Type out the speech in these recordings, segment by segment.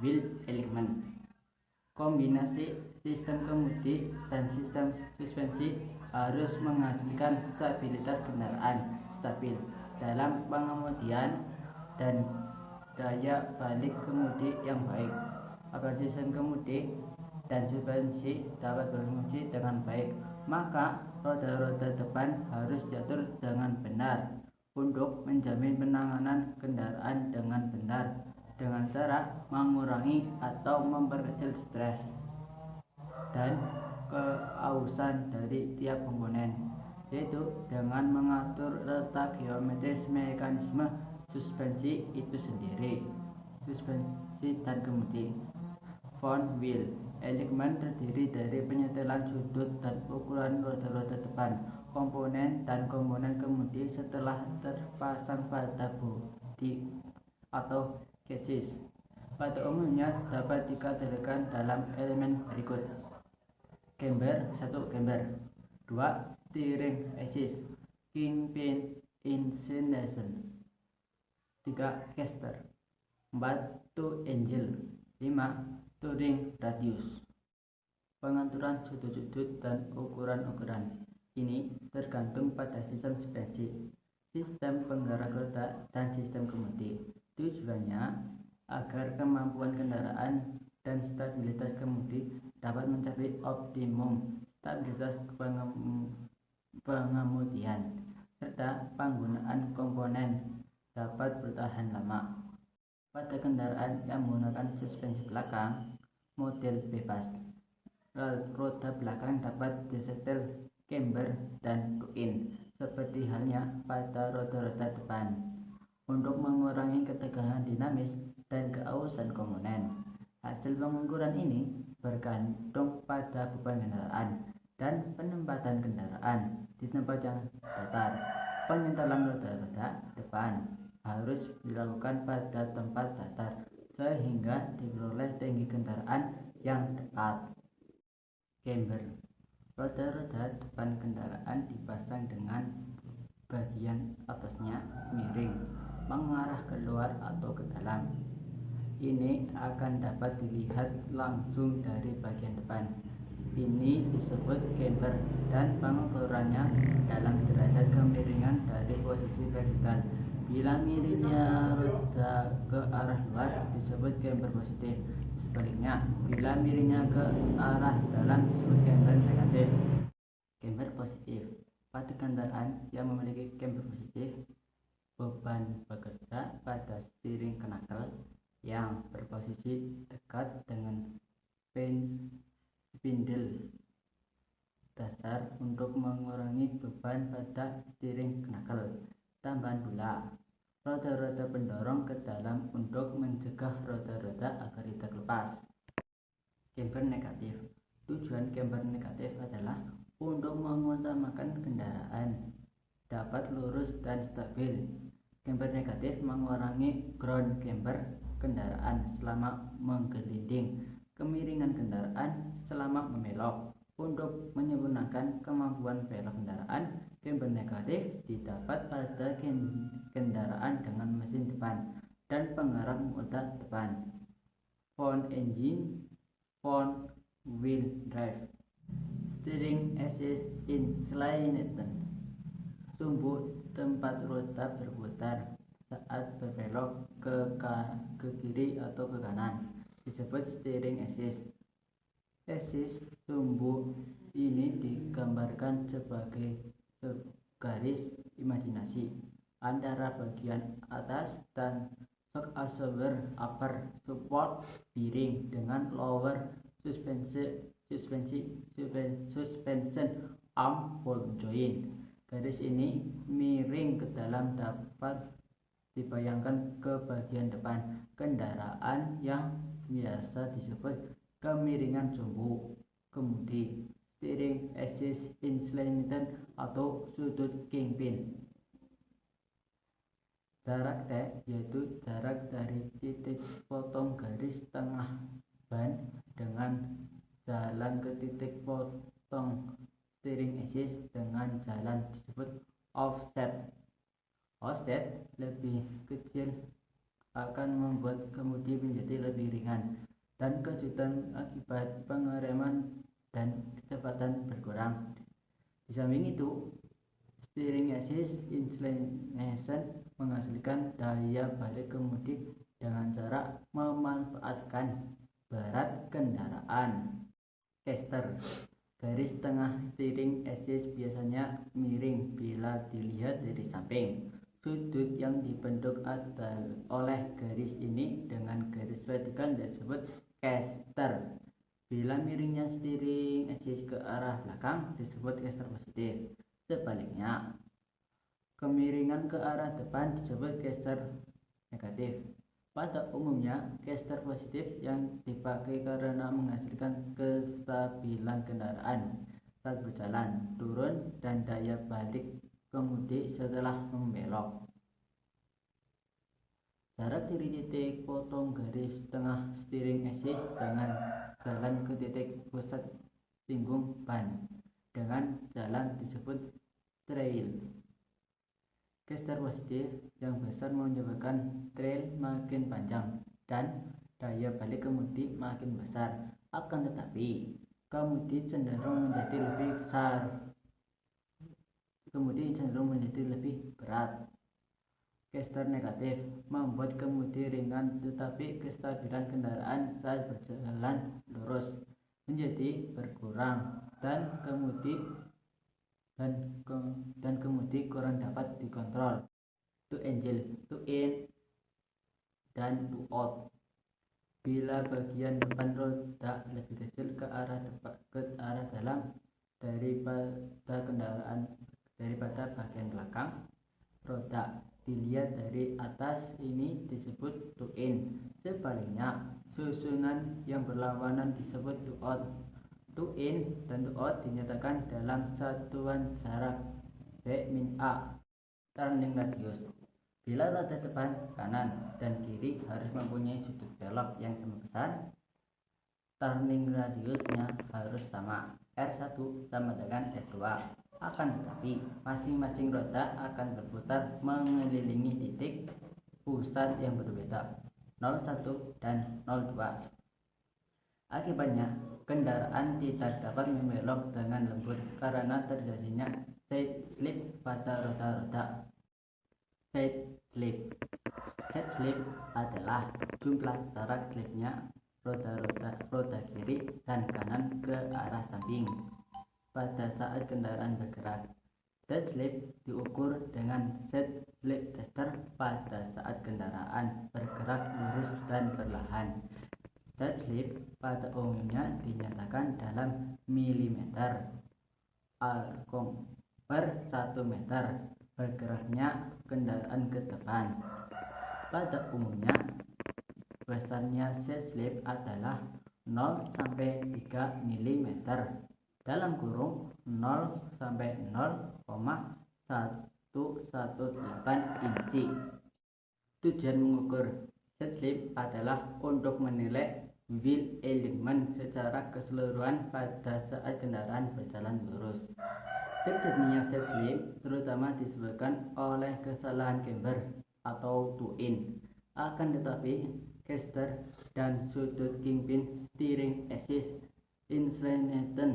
wheel element. Kombinasi sistem kemudi dan sistem suspensi harus menghasilkan stabilitas kendaraan stabil dalam pengemudian dan daya balik kemudi yang baik. Agar sistem kemudi dan suspensi dapat berfungsi dengan baik, maka roda-roda depan harus diatur dengan benar untuk menjamin penanganan kendaraan dengan benar dengan cara mengurangi atau memperkecil stres dan keausan dari tiap komponen, yaitu dengan mengatur letak geometris mekanisme suspensi itu sendiri. Suspensi dan kemudi. Front wheel element terdiri dari penyetelan sudut dan ukuran roda-roda depan, komponen dan komponen kemudi setelah terpasang pada bodi atau chassis. Pada umumnya dapat dikategorikan dalam elemen berikut: camber 1, camber 2, steering assist, kingpin inclination, 3, caster, 4, toe angle, 5, touring radius. Pengaturan sudut-sudut dan ukuran-ukuran ini tergantung pada sistem suspensi, sistem penggerak roda, dan sistem kemudi. Tujuannya agar kemampuan kendaraan dan stabilitas kemudi dapat mencapai optimum stabilitas pengemudian, serta penggunaan komponen dapat bertahan lama. Pada kendaraan yang menggunakan suspensi belakang model bebas, roda belakang dapat disetel camber dan toe-in seperti halnya pada roda-roda depan untuk mengurangi ketegangan dinamis dan keausan komponen. Hasil pengukuran ini bergantung pada beban kendaraan dan penempatan kendaraan di tempat yang datar. Penyetelan roda-roda depan harus dilakukan pada tempat datar sehingga diperoleh tinggi kendaraan yang tepat. Camber. Roda-roda depan kendaraan dipasang dengan bagian atasnya miring mengarah keluar atau ke dalam. Ini akan dapat dilihat langsung dari bagian depan. Ini disebut camber dan pengukurannya dalam derajat kemiringan dari posisi vertikal. Bila miringnya roda ke arah luar disebut camber positif. Sebaliknya, bila miringnya ke arah dalam disebut camber negatif. Camber positif. Pada kendaraan yang memiliki camber positif, beban bekerja pada steering knuckle yang berposisi dekat dengan spindle dasar untuk mengurangi beban pada steering knuckle. Tambahan pula, roda-roda pendorong ke dalam untuk mencegah roda-roda agar tidak lepas. Camber negatif. Tujuan camber negatif adalah untuk mengutamakan kendaraan dapat lurus dan stabil. Camber negatif mengurangi ground camber kendaraan selama menggelinding, kemiringan kendaraan selama membelok. Untuk menyempurnakan kemampuan belok kendaraan, camber negatif didapat pada kendaraan dengan mesin depan dan penggerak roda depan. Front engine, front wheel drive, steering assist inclination, sumbu tempat roda berputar saat berbelok ke kiri atau ke kanan disebut steering assist. Assist sumbu ini digambarkan sebagai garis imajinasi antara bagian atas dan shock absorber upper support bearing dengan lower suspension arm bolt joint. Garis ini miring ke dalam dapat dibayangkan ke bagian depan kendaraan yang biasa disebut kemiringan sumbu kemudi, steering assist inclination atau sudut kingpin. Jarak T yaitu jarak dari titik potong garis tengah ban dengan jalan ke titik potong steering assist dengan jalan disebut offset. Offset lebih kecil akan akan membuat kemudi menjadi lebih ringan dan kejutan akibat pengereman dan kecepatan berkurang. Di samping itu, steering assist inclination menghasilkan daya balik kemudi dengan cara memanfaatkan berat kendaraan. Caster. Garis tengah steering assist biasanya miring bila dilihat dari samping. Sudut yang dibentuk oleh garis ini dengan garis vertikal disebut caster. Bila miringnya steering assist ke arah belakang disebut caster positif. Sebaliknya, kemiringan ke arah depan disebut caster negatif. Pada umumnya, caster positif yang dipakai karena menghasilkan kestabilan kendaraan saat berjalan, turun, dan daya balik kemudi setelah membelok. Jarak dari titik potong garis tengah steering assist dengan jalan ke titik pusat singgung ban dengan jalan disebut trail. Caster positif yang besar menyebabkan trail makin panjang dan daya balik kemudi makin besar. Akan tetapi, kemudi cenderung menjadi lebih besar. Kemudi cenderung menjadi lebih berat. Caster negatif membuat kemudi ringan, tetapi kestabilan kendaraan saat berjalan lurus menjadi berkurang dan kemudi kurang dapat dikontrol. To angel, to in, dan to out. Bila bagian depan roda lebih kecil ke arah dalam daripada bagian belakang roda dilihat dari atas, ini disebut to in. Sebaliknya, susunan yang berlawanan disebut to out. To in dan to out dinyatakan dalam satuan jarak B-A. Turning radius. Bila roda depan, kanan, dan kiri harus mempunyai sudut belok yang sama besar, turning radiusnya harus sama. R1 sama dengan R2. Akan tetapi, masing-masing roda akan berputar mengelilingi titik pusat yang berbeda, 01 dan 02. Akibatnya, kendaraan tidak dapat membelok dengan lembut karena terjadinya side slip pada roda-roda. Side slip adalah jumlah jarak slipnya roda kiri dan kanan ke arah samping pada saat kendaraan bergerak. Side slip diukur dengan side slip tester pada saat kendaraan bergerak lurus dan perlahan. Side slip pada umumnya dinyatakan dalam milimeter per 1 meter bergeraknya kendaraan ke depan. Pada umumnya, besarnya side slip adalah 0 sampai 3 mm dalam kurung 0 sampai 0,118 inci. Tujuan mengukur side slip adalah untuk menilai wheel alignment secara keseluruhan pada saat kendaraan berjalan lurus. Terjadinya side slip terutama disebabkan oleh kesalahan camber atau to-in. Akan tetapi, caster dan sudut kingpin steering assist inclination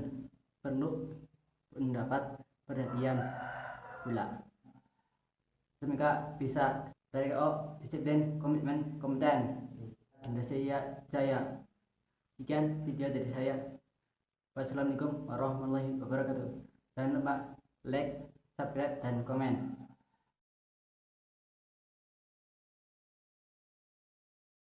perlu mendapat perhatian pula. Semoga bisa dari disiplin, komitmen, kompeten. Indonesia Jaya. Sekian video dari saya. Wassalamualaikum warahmatullahi wabarakatuh. Jangan lupa like,